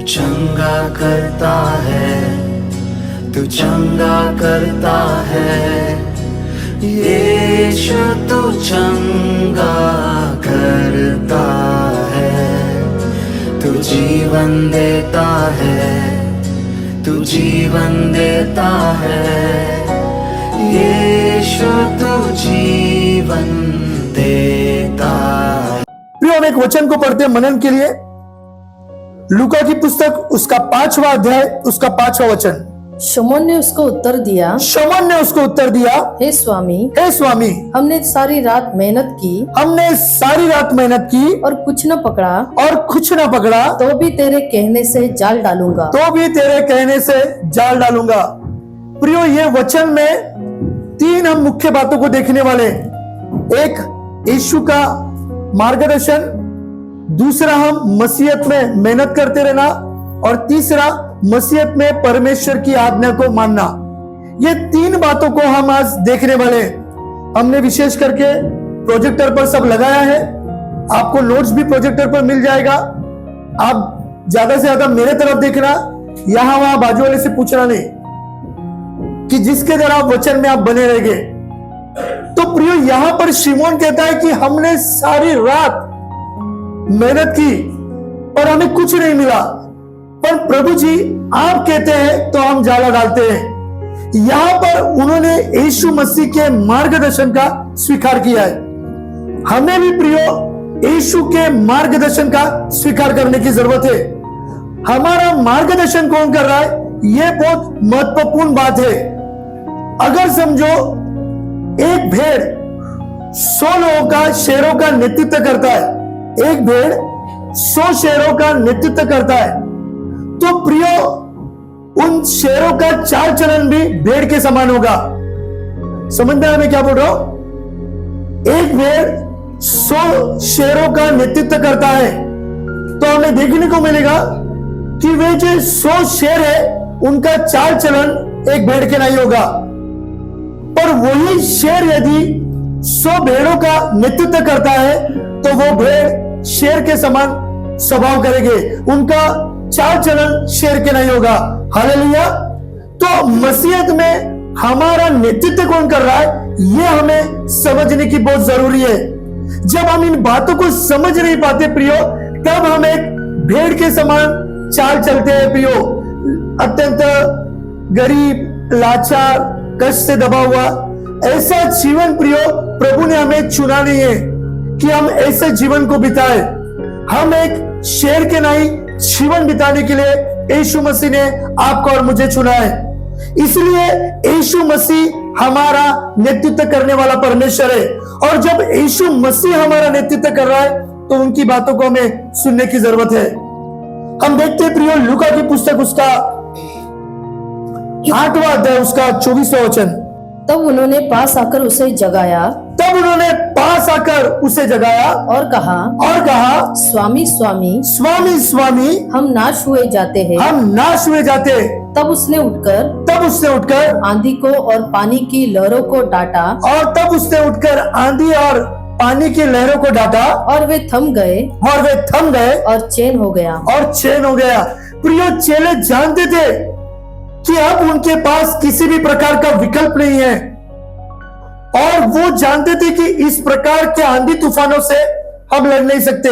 चंगा करता है, तू चंगा करता है, यीशु तू चंगा करता है, तू जीवन देता है, तू जीवन देता है, यीशु तू जीवन देता है। प्रिय, हम एक वचन को पढ़ते हैं मनन के लिए। लूका की पुस्तक उसका 5वां अध्याय उसका 5वां वचन। शमौन ने उसको उत्तर दिया, शमौन ने उसको उत्तर दिया, हे स्वामी, हे स्वामी, हमने सारी रात मेहनत की, हमने सारी रात मेहनत की और कुछ न पकड़ा, और कुछ ना पकड़ा, तो भी तेरे कहने से जाल डालूंगा। तो भी तेरे कहने से जाल डालूंगा। प्रियो, ये वचन में 3 हम मुख्य बातों को देखने वाले हैं। एक, यीशु का मार्गदर्शन, दूसरा हम मसीहत में मेहनत करते रहना, और तीसरा मसीहत में परमेश्वर की आज्ञा को मानना। ये 3 बातों को हम आज देखने वाले हैं। हमने विशेष करके प्रोजेक्टर पर सब लगाया है। आपको नोट्स भी प्रोजेक्टर पर मिल जाएगा। आप ज्यादा से ज्यादा मेरे तरफ देखना, यहां वहां बाजू वाले से पूछना नहीं, कि जिसके द्वारा वचन में आप बने रहेंगे। तो प्रियो, यहां पर शिमोन कहता है कि हमने सारी रात मेहनत की और हमें कुछ नहीं मिला, पर प्रभु जी आप कहते हैं तो हम जाला डालते हैं। यहां पर उन्होंने यीशु मसीह के मार्गदर्शन का स्वीकार किया है। हमें भी प्रियो यीशु के मार्गदर्शन का स्वीकार करने की जरूरत है। हमारा मार्गदर्शन कौन कर रहा है, यह बहुत महत्वपूर्ण बात है। अगर समझो एक भेड़ 100 लोगों का, शेरों का नेतृत्व करता है, एक भेड़ 100 शेरों का नेतृत्व करता है, तो प्रियो उन शेरों का चाल चलन भी भेड़ के समान होगा। समझते हैं मैं क्या बोल रहा हूं? एक भेड़ 100 शेरों का नेतृत्व करता है, तो हमें देखने को मिलेगा कि वे जो 100 शेर है, उनका चाल चलन एक भेड़ के नहीं होगा। पर वही शेर यदि 100 भेड़ों का नेतृत्व करता है, तो वो भेड़ शेर के समान स्वभाव करेंगे, उनका चाल चलन शेर के नहीं होगा। हालेलुया। तो मसीहत में हमारा नेतृत्व कौन कर रहा है, यह हमें समझने की बहुत जरूरी है। जब हम इन बातों को समझ नहीं पाते प्रियो, तब हम एक भेड़ के समान चाल चलते हैं प्रियो। अत्यंत गरीब, लाचार, कष्ट से दबा हुआ ऐसा जीवन प्रियो प्रभु ने हमें चुना नहीं है कि हम ऐसे जीवन को बिताए। हम एक शेर के नहीं जीवन बिताने के लिए यीशु मसीह ने आपको और मुझे चुना है। इसलिए यीशु मसीह हमारा नेतृत्व करने वाला परमेश्वर है, और जब यीशु मसीह हमारा नेतृत्व कर रहा है, तो उनकी बातों को हमें सुनने की जरूरत है। हम देखते हैं प्रियो लूका की पुस्तक उसका 8वां अध्याय उसका 24वां वचन। तब उन्होंने पास आकर उसे जगाया, और कहा, स्वामी स्वामी, स्वामी स्वामी, हम नाश हुए जाते हैं। हम नाश हुए जाते। तब उसने उठकर आंधी को और पानी की लहरों को डांटा, आंधी और पानी की लहरों को डांटा, और वे थम गए, और चैन हो गया। प्रिय, चेले जानते थे कि अब उनके पास किसी भी प्रकार का विकल्प नहीं है, और वो जानते थे कि इस प्रकार के आंधी तूफानों से हम लड़ नहीं सकते।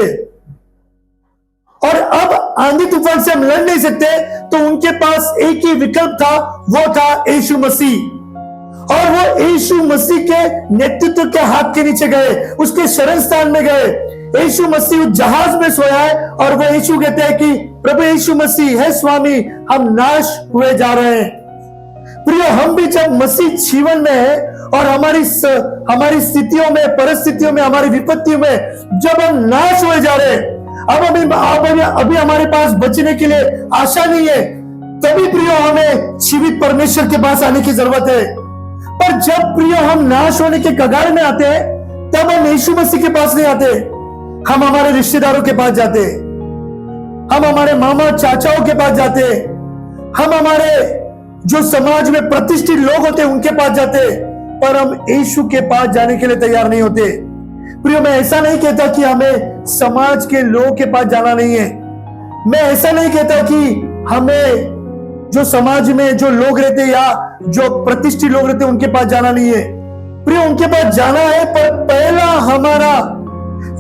और अब आंधी तूफान से हम लड़ नहीं सकते, तो उनके पास एक ही विकल्प था, वो था यीशु मसीह। और वो यीशु मसीह के नेतृत्व के हाथ के नीचे गए, उसके शरण स्थान में गए। यीशु मसीह जहाज में सोया है, और वो यीशु कहते हैं कि प्रभु यीशु मसीह है स्वामी, हम नाश हुए जा रहे हैं। प्रिय, हम भी जब मसीह जीवन में है, और हमारी स्थितियों में, परिस्थितियों में, हमारी विपत्तियों में जब हम नाश हुए जा रहे हैं, अभी हमारे पास बचने के लिए आशा नहीं है, तभी प्रिय हमें जीवित परमेश्वर के पास आने की जरूरत है। पर जब प्रिय हम नाश होने के कगार में आते हैं, तब हम यीशु मसीह के पास नहीं आते, हम हमारे रिश्तेदारों के पास जाते, हम हमारे मामा चाचाओं के पास जाते, हम हमारे जो समाज में प्रतिष्ठित लोग होते उनके पास जाते, पर हम यीशु के पास जाने के लिए तैयार नहीं होते। प्रियो, मैं ऐसा नहीं कहता कि हमें समाज के लोगों के पास जाना नहीं है, मैं ऐसा नहीं कहता कि हमें जो समाज में जो लोग रहते या जो प्रतिष्ठित लोग रहते उनके पास जाना नहीं है, प्रिय उनके पास जाना है, पर पहला हमारा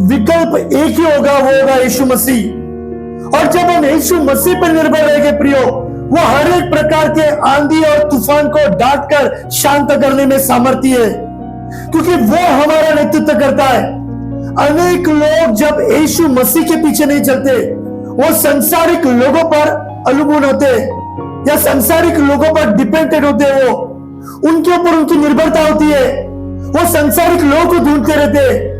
विकल्प एक ही होगा, वो होगा यीशु मसीह। और जब हम यीशु मसीह पर निर्भर रहेंगे प्रियो, वो हर एक प्रकार के आंधी और तूफान को डांट कर शांत करने में सामर्थ्य है, क्योंकि वो हमारा नेतृत्व करता है। अनेक लोग जब यीशु मसीह के पीछे नहीं चलते, वो संसारिक लोगों पर अवलंबन होते या संसारिक लोगों पर डिपेंडेंट होते, वो उनके ऊपर उनकी निर्भरता होती है, वो संसारिक लोगों को ढूंढते रहते।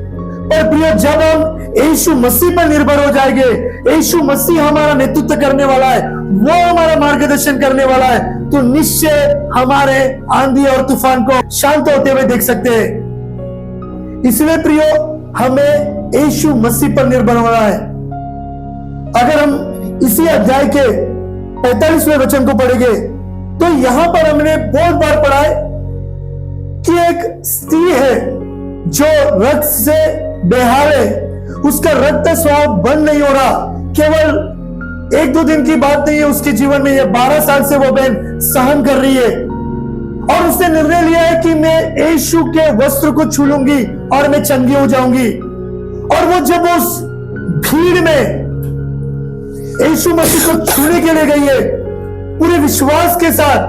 पर प्रिय जब हम यीशु मसीह पर निर्भर हो जाएंगे, यीशु मसीह हमारा नेतृत्व करने वाला है, वो हमारा मार्गदर्शन करने वाला है, तो निश्चय हमारे आंधी और तूफान को शांत होते हुए देख सकते हैं। इसलिए प्रियो हमें यीशु मसीह पर निर्भर होना है। अगर हम इसी अध्याय के 45वें वचन को पढ़ेंगे तो यहां पर हमने बहुत बार पढ़ा है कि एक स्त्री है जो रक्त से बेहाल है, उसका रक्त स्वाव बंद नहीं हो रहा। केवल एक दो दिन की बात नहीं है उसके जीवन में, ये 12 साल से वो बहन सहन कर रही है और उसने निर्णय लिया है कि मैं यीशु के वस्त्र को छू लूंगी और मैं चंगी हो जाऊंगी। और वो जब उस भीड़ में यीशु मसीह को छूने के लिए गई है पूरे विश्वास के साथ,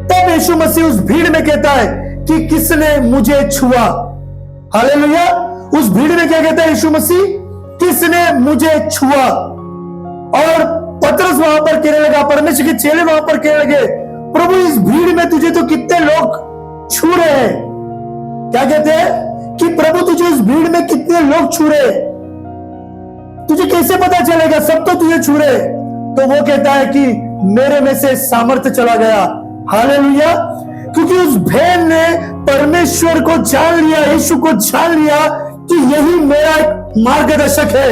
तब यीशु मसीह उस भीड़ में कहता है कि किसने मुझे छुआ। हालेलुया। उस भीड़ में क्या कहता है यीशु मसीह? किसने मुझे छुआ। और पतरस वहां पर कहने लगा, परमेश्वर के चेले वहां पर कहने लगे, प्रभु इस भीड़ में तुझे तो कितने लोग छू रहे हैं। क्या कहते हैं कि प्रभु तुझे इस भीड़ में कितने लोग छू रहे, तुझे कैसे पता चलेगा? सब तो तुझे छू रहे। तो वो कहता है कि मेरे में से सामर्थ्य चला गया। हालेलुया। क्योंकि उस बहन ने परमेश्वर को जान लिया, यीशु को जान लिया कि यही मेरा मार्गदर्शक है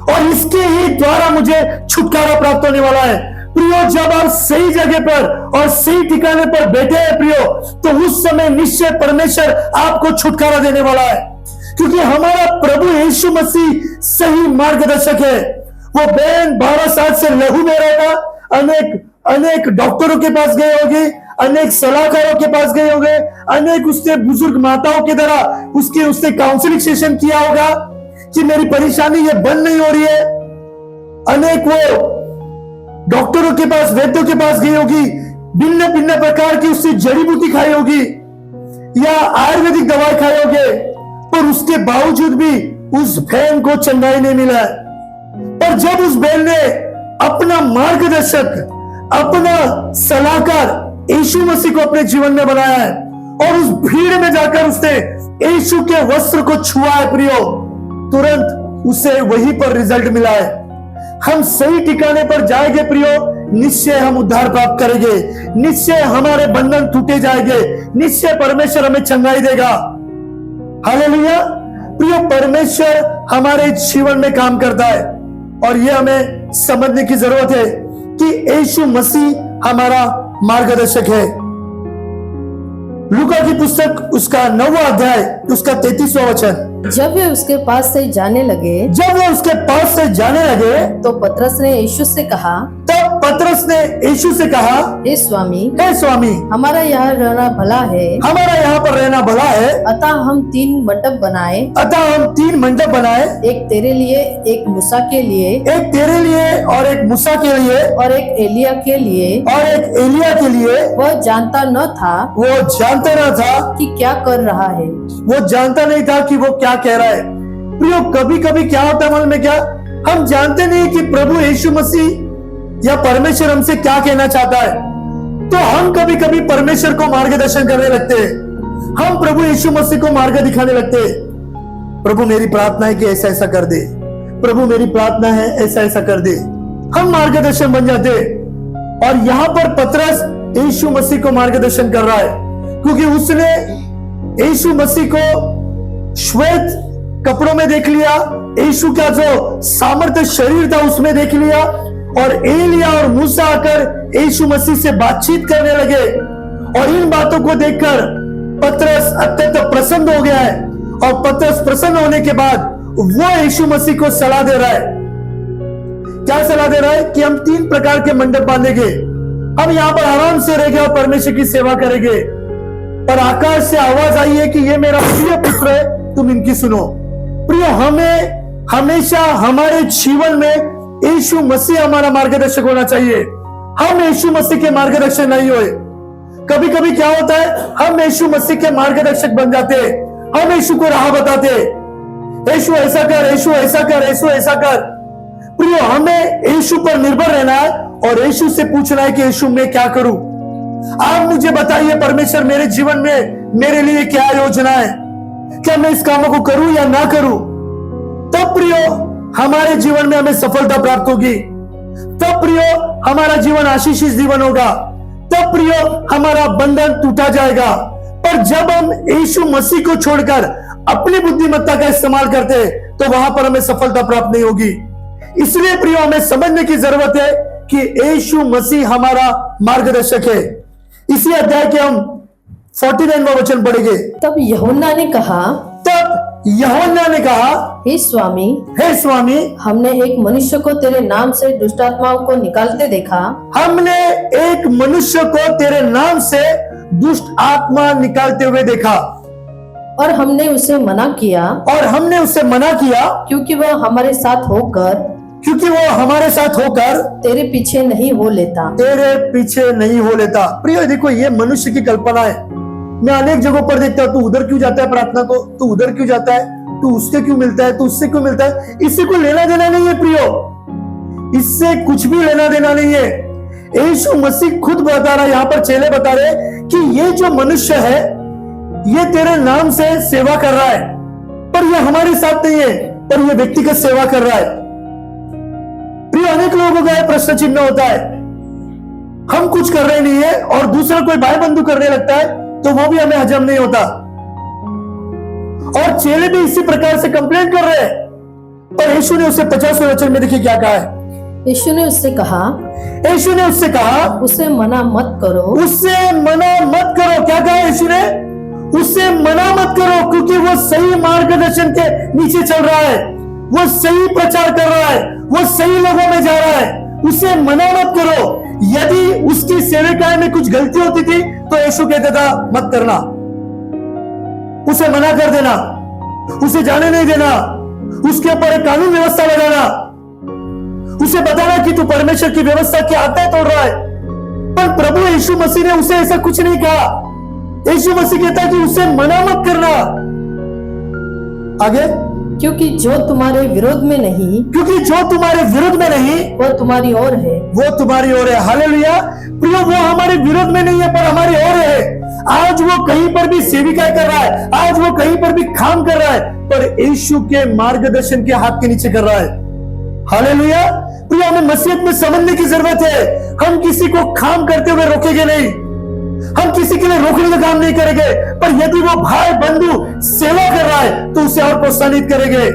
और इसके ही द्वारा मुझे छुटकारा प्राप्त होने वाला है। प्रियो जब आप सही जगह पर और सही ठिकाने पर बैठे हैं प्रियो, तो उस समय निश्चय परमेश्वर आपको छुटकारा देने वाला है, क्योंकि हमारा प्रभु यीशु मसीह सही मार्गदर्शक है। वो बहन 12 साल से लहू में रहता, अनेक डॉक्टरों के पास गए होंगे, अनेक सलाहकारों के पास गए होंगे, अनेक उसने बुजुर्ग माताओं की तरह उसने काउंसलिंग सेशन किया होगा कि मेरी परेशानी ये बंद नहीं हो रही है। अनेक वो डॉक्टरों के पास, वैद्यों के पास गई होगी, भिन्न भिन्न प्रकार की उससे जड़ी बूटी खाई होगी या आयुर्वेदिक दवाई खाए होंगे, पर उसके बावजूद भी उस बहन को चंगाई नहीं मिला। पर जब उस बहन ने अपना मार्गदर्शक, अपना सलाहकार यीशु मसीह को अपने जीवन में बनाया है और उस भीड़ में जाकर उसने यीशु के वस्त्र को छुआ है प्रियो, तुरंत उसे वहीं पर रिजल्ट मिला है। हम सही ठिकाने पर जाएंगे प्रियो, निश्चय हम उद्धार प्राप्त करेंगे, निश्चय हमारे बंधन टूटे जाएंगे, निश्चय परमेश्वर हमें चंगाई देगा। हालेलुया। प्रियो परमेश्वर हमारे जीवन में काम करता है और यह हमें समझने की जरूरत है कि यीशु मसीह हमारा मार्गदर्शक है। लूका की पुस्तक उसका 9वां अध्याय उसका 33वां वचन। जब वे उसके पास से जाने लगे तो पतरस ने यीशु से कहा, तब पतरस ने यीशु से कहा, हे स्वामी, हमारा यहाँ रहना भला है, हमारा यहाँ पर रहना भला है। अतः हम 3 मंडप बनाए, एक तेरे लिए, एक मूसा के लिए, और एक मूसा के लिए, और एक एलिया के लिए। वह जानता न था कि क्या कर रहा है। वो जानता नहीं था कि वो क्या कह रहा है। प्रियो कभी कभी क्या होता है मन में, क्या हम जानते नहीं कि प्रभु यीशु मसीह या परमेश्वर हमसे क्या कहना चाहता है, तो हम कभी कभी परमेश्वर को मार्गदर्शन करने लगते हैं, हम प्रभु यीशु मसीह को मार्ग दिखाने लगते हैं। प्रभु मेरी प्रार्थना है कि ऐसा ऐसा कर दे, प्रभु मेरी प्रार्थना है ऐसा ऐसा कर दे, हम मार्गदर्शन बन जाते। और यहां पर पतरस यीशु मसीह को मार्गदर्शन कर रहा है, क्योंकि उसने यीशु मसीह को श्वेत कपड़ों में देख लिया, यीशु का जो सामर्थ्य शरीर था उसमें देख लिया, और एलिया और मूसा आकर यीशु मसीह से बातचीत करने लगे। और इन बातों को देखकर पतरस अत्यंत प्रसन्न हो गया है, और पतरस प्रसन्न होने के बाद वो यीशु मसीह को सलाह दे रहा है। क्या सलाह दे रहा है कि हम 3 प्रकार के मंडप बांधेंगे। हम यहाँ पर आराम से रहेंगे और परमेश्वर की सेवा करेंगे। पर आकाश से आवाज आई है कि ये मेरा प्रिय पुत्र है, तुम इनकी सुनो। प्रिय, हमें हमेशा हमारे जीवन में यीशु मसीह हमारा मार्गदर्शक होना चाहिए। हम यीशु मसीह के मार्गदर्शक नहीं हुए। कभी कभी क्या होता है, हम यीशु मसीह के मार्गदर्शक बन जाते हैं। हम यीशु को राह बताते, यीशु ऐसा कर, यीशु ऐसा कर, यीशु ऐसा कर। प्रिय, हमें यीशु पर निर्भर रहना है और यीशु से पूछना है कि यीशु मैं क्या करूं। आप मुझे बताइए परमेश्वर, मेरे जीवन में मेरे लिए क्या योजना है, क्या मैं इस कामों को करूं या ना करूं। तब प्रियो हमारे जीवन में हमें सफलता प्राप्त होगी। तब प्रियो हमारा जीवन आशीषित जीवन होगा। तब प्रियो हमारा बंधन टूटा जाएगा। पर जब हम यीशु मसीह को छोड़कर अपनी बुद्धिमत्ता का इस्तेमाल करते हैं तो वहां पर हमें सफलता प्राप्त नहीं होगी। इसलिए प्रियो हमें समझने की जरूरत है कि यीशु मसीह हमारा मार्गदर्शक है। इसी अध्याय के हम 49वां वचन पढ़ेंगे। तब यूहन्ना ने कहा, हे स्वामी, हमने एक मनुष्य को तेरे नाम से दुष्ट आत्माओं को निकालते देखा। हमने एक मनुष्य को तेरे नाम से दुष्ट आत्मा निकालते हुए देखा और हमने उसे मना किया, क्योंकि वह हमारे साथ होकर तेरे पीछे नहीं हो लेता। प्रिय देखो, ये मनुष्य की कल्पना है। मैं अनेक जगहों पर देखता हूँ, तू उधर क्यों जाता है प्रार्थना को, तू उधर क्यों जाता है, तू उससे क्यों मिलता है, तू उससे क्यों मिलता है। इससे कोई लेना देना नहीं है प्रियो, इससे कुछ भी लेना देना नहीं है। यीशु मसीह खुद बता रहा है, यहाँ पर चेले बता रहे कि ये जो मनुष्य है ये तेरे नाम से सेवा कर रहा है, पर ये हमारे साथ नहीं है, पर ये व्यक्तिगत सेवा कर रहा है। प्रिय, अनेक लोगों का प्रश्न चिन्ह होता है, हम कुछ कर रहे नहीं है और दूसरा कोई भाई बंधु करने लगता है तो वो भी हमें हजम नहीं होता। और चेले भी इसी प्रकार से कंप्लेन कर रहे हैं। पर यीशु ने उससे 50वें वचन में देखिए क्या कहा है। यीशु ने उससे कहा, उसे मना मत करो। क्या कहा यीशु ने? उससे मना मत करो, क्योंकि वो सही मार्गदर्शन के नीचे चल रहा है, वो सही प्रचार कर रहा है, वो सही लोगों में जा रहा है। उसे मना मत करो। यदि उसकी सेविकाएं में कुछ गलती होती थी तो यीशु कहता था मत करना, उसे मना कर देना, उसे जाने नहीं देना, उसके ऊपर एक कानून व्यवस्था लगाना, उसे बताना कि तू परमेश्वर की व्यवस्था की आज्ञा तोड़ रहा है। पर प्रभु यीशु मसीह ने उसे ऐसा कुछ नहीं कहा। यीशु मसीह कहता है कि उसे मना मत करना। आगे, क्योंकि जो तुम्हारे विरोध में नहीं, वो तुम्हारी ओर है। हालेलुया। प्रिय, वो हमारे विरोध में नहीं है पर हमारी ओर है। आज वो कहीं पर भी सेविकाएं कर रहा है, आज वो कहीं पर भी काम कर रहा है, पर यीशु के मार्गदर्शन के हाथ के नीचे कर रहा है। हालेलुया। प्रिय, हमें मसीहत में समझने की जरूरत है। हम किसी को काम करते हुए रोकेंगे नहीं, हम किसी के लिए रोकने का काम नहीं करेंगे, पर यदि वो भाई बंधु सेवा कर रहा है तो उसे और प्रोत्साहित करेंगे,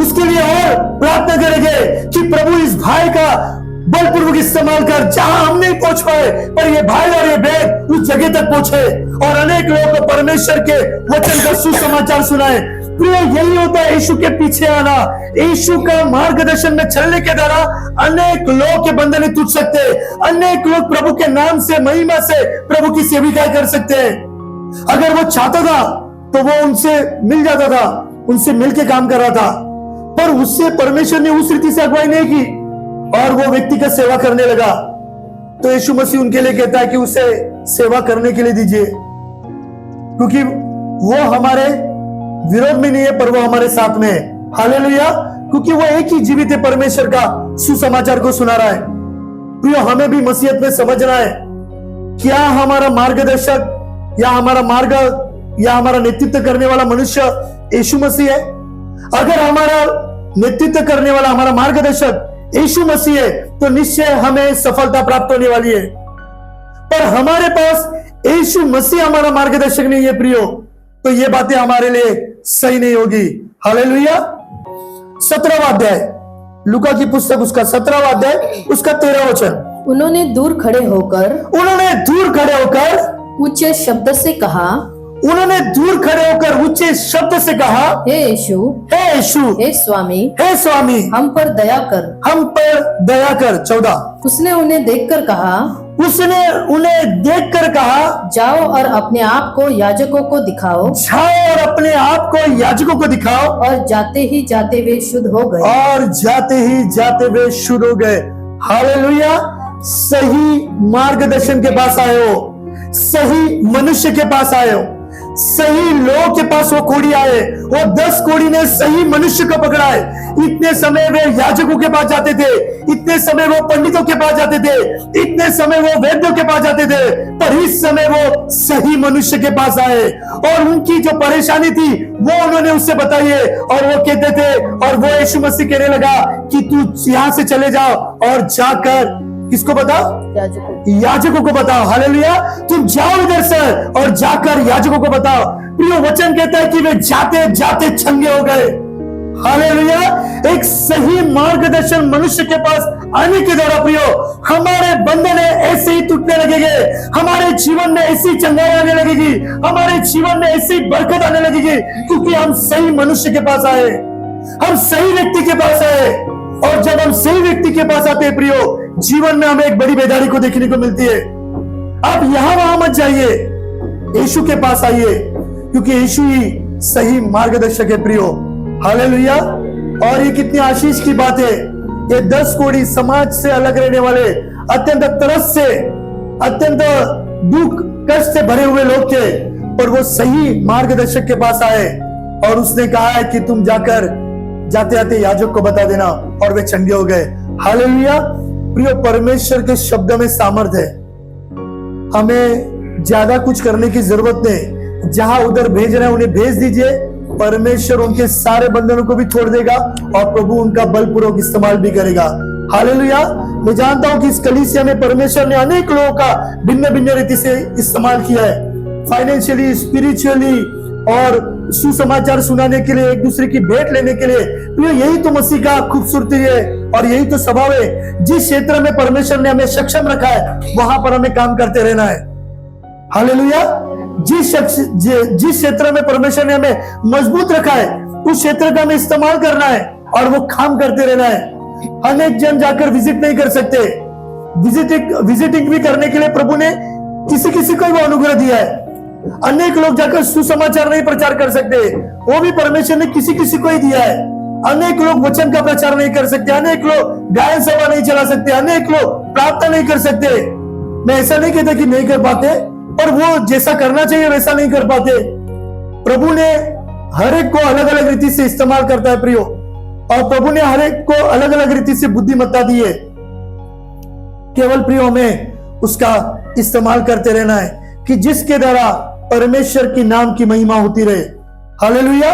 उसके लिए और प्रार्थना करेंगे कि प्रभु इस भाई का बलपूर्वक इस्तेमाल कर, जहां हम नहीं पहुंच पाए पर ये भाई और ये बहन उस जगह तक पहुंचे और अनेक लोगों को परमेश्वर के वचन का सुसमाचार सुनाए। प्रिय, यही होता है यीशु के पीछे आना। यीशु का मार्गदर्शन में चलने के द्वारा अनेक लोग के बंधन टूट सकते हैं, अनेक लोग प्रभु के नाम से, महिमा से प्रभु की सेविका कर सकते हैं। अगर वो चाहता था तो वो उनसे मिल जाता था, उनसे मिलके काम कर रहा था, पर उससे परमेश्वर ने उस रीति से अगुवाई नहीं की और वो व्यक्तिगत सेवा करने लगा। तो यीशु मसीह उनके लिए कहता है कि उसे सेवा करने के लिए दीजिए, क्योंकि वो हमारे विरोध में नहीं है पर वो हमारे साथ में है। हालेलुया। क्योंकि वो एक ही जीवित है, परमेश्वर का सुसमाचार को सुना रहा है। प्रिय, हमें भी मसीहत में समझना है, क्या हमारा मार्गदर्शक या हमारा मार्ग या हमारा नेतृत्व करने वाला मनुष्य यीशु मसीह है? अगर हमारा नेतृत्व करने वाला, हमारा मार्गदर्शक यीशु मसीह है तो निश्चय हमें सफलता प्राप्त होने वाली है। पर हमारे पास यीशु मसीह हमारा मार्गदर्शक नहीं है प्रियो, तो ये बातें हमारे लिए सही नहीं होगी। हालेलुया। 17वां अध्याय, लूका की पुस्तक, उसका 17वां अध्याय, उसका 13वां वचन। उन्होंने दूर खड़े होकर ऊंचे शब्द से कहा, उन्होंने दूर खड़े होकर ऊंचे शब्द से कहा, हे यीशु, हे यीशु, हे स्वामी, हे स्वामी, हम पर दया कर। हम पर दया कर। 14, उसने उन्हें देखकर कहा, उसने उन्हें देखकर कहा, जाओ और अपने आप को याजकों को दिखाओ। जाओ और अपने आप को याजकों को दिखाओ। और जाते ही जाते वे शुद्ध हो गए। और जाते ही जाते वे शुद्ध हो गए। हालेलुया। सही मार्गदर्शन के पास आए हो, सही मनुष्य के पास आए हो, सही लोग के पास वो कोढ़ी आए। वो 10 कोढ़ी ने सही मनुष्य को पकड़ा है। इतने समय वे याजकों के पास जाते थे, इतने समय वो पंडितों के पास जाते थे, इतने समय वो वैद्यों के पास जाते थे, पर इस समय वो सही मनुष्य के पास आए और उनकी जो परेशानी थी वो उन्होंने उससे बताई है। और वो कहते थे, और वो यीशु मसीह कहने लगा कि तू यहां से चले जाओ और जाकर किसको बताओ? याजकों को बताओ। हालेलुया। तुम जाओ इधर से और जाकर याजकों को बताओ। प्रिय वचन कहता है कि वे जाते जाते चंगे हो गए। हालेलुया। एक सही मार्गदर्शन मनुष्य के पास आने के द्वारा प्रियो हमारे बंधन ऐसे ही टूटने लगेंगे, हमारे जीवन में ऐसी चंगाई आने लगेगी, हमारे जीवन में ऐसी बरकत आने लगेगी, क्योंकि हम सही मनुष्य के पास आए, हम सही व्यक्ति के पास आए। और जब हम सही व्यक्ति के पास आते हैं प्रियो, जीवन में हमें एक बड़ी बेदारी को देखने को मिलती है। आप यहां वहां मत जाइए, यीशु के पास आइए, क्योंकि यीशु ही सही मार्गदर्शक है प्रियो। हालेलुया। और ये कितनी आशीष की बात है। ये 10 कोढ़ी समाज से अलग रहने वाले, अत्यंत तरस से, अत्यंत दुख कष्ट से भरे हुए लोग थे, और वो सही मार्गदर्शक के पास आए और उसने कहा है कि तुम जाकर जाते जाते याजक को बता देना, और वे चंगे हो गए। हालेलुया। प्रियो परमेश्वर के शब्द में सामर्थ है। हमें ज्यादा कुछ करने की जरूरत नहीं, जहां उधर भेजना है उन्हें भेज दीजिए, परमेश्वर उनके सारे बंधनों को भी छोड़ देगा और प्रभु उनका बलपूर्वक इस्तेमाल भी करेगा। हालेलुया। मैं जानता हूं कि इस कलीसिया में परमेश्वर ने अनेक लोगों का भिन्न भिन्न रीति से इस्तेमाल किया है, फाइनेंशियली, स्पिरिचुअली, और सुसमाचार सुनाने के लिए, एक दूसरे की भेंट लेने के लिए। तो यही तो मसीह का खूबसूरती है और यही तो स्वभाव है। जिस क्षेत्र में परमेश्वर ने हमें सक्षम रखा है वहां पर हमें काम करते रहना है। हालेलुया। जिस क्षेत्र में परमेश्वर ने हमें मजबूत रखा है उस क्षेत्र का हमें इस्तेमाल करना है और वो काम करते रहना है। अनेक जन जाकर विजिट नहीं कर सकते, विजिटिंग भी करने के लिए प्रभु ने किसी किसी को वो अनुग्रह दिया है। अनेक लोग जाकर सुसमाचार नहीं प्रचार कर सकते, वो भी परमेश्वर ने किसी किसी को ही दिया है। अनेक लोग वचन का प्रचार नहीं कर सकते, अनेक लोग गायन सभा नहीं चला सकते, अनेक लोग प्रार्थना नहीं कर सकते। मैं ऐसा नहीं कहता कि नहीं कर पाते, पर वो जैसा करना चाहिए वैसा नहीं कर पाते। प्रभु ने हर एक को अलग अलग रीति से इस्तेमाल करता है प्रियो, और प्रभु ने हर एक को अलग अलग रीति से बुद्धिमत्ता दी है। केवल प्रियो में उसका इस्तेमाल करते रहना है कि जिसके द्वारा परमेश्वर की नाम की महिमा होती रहे। हालेलुया।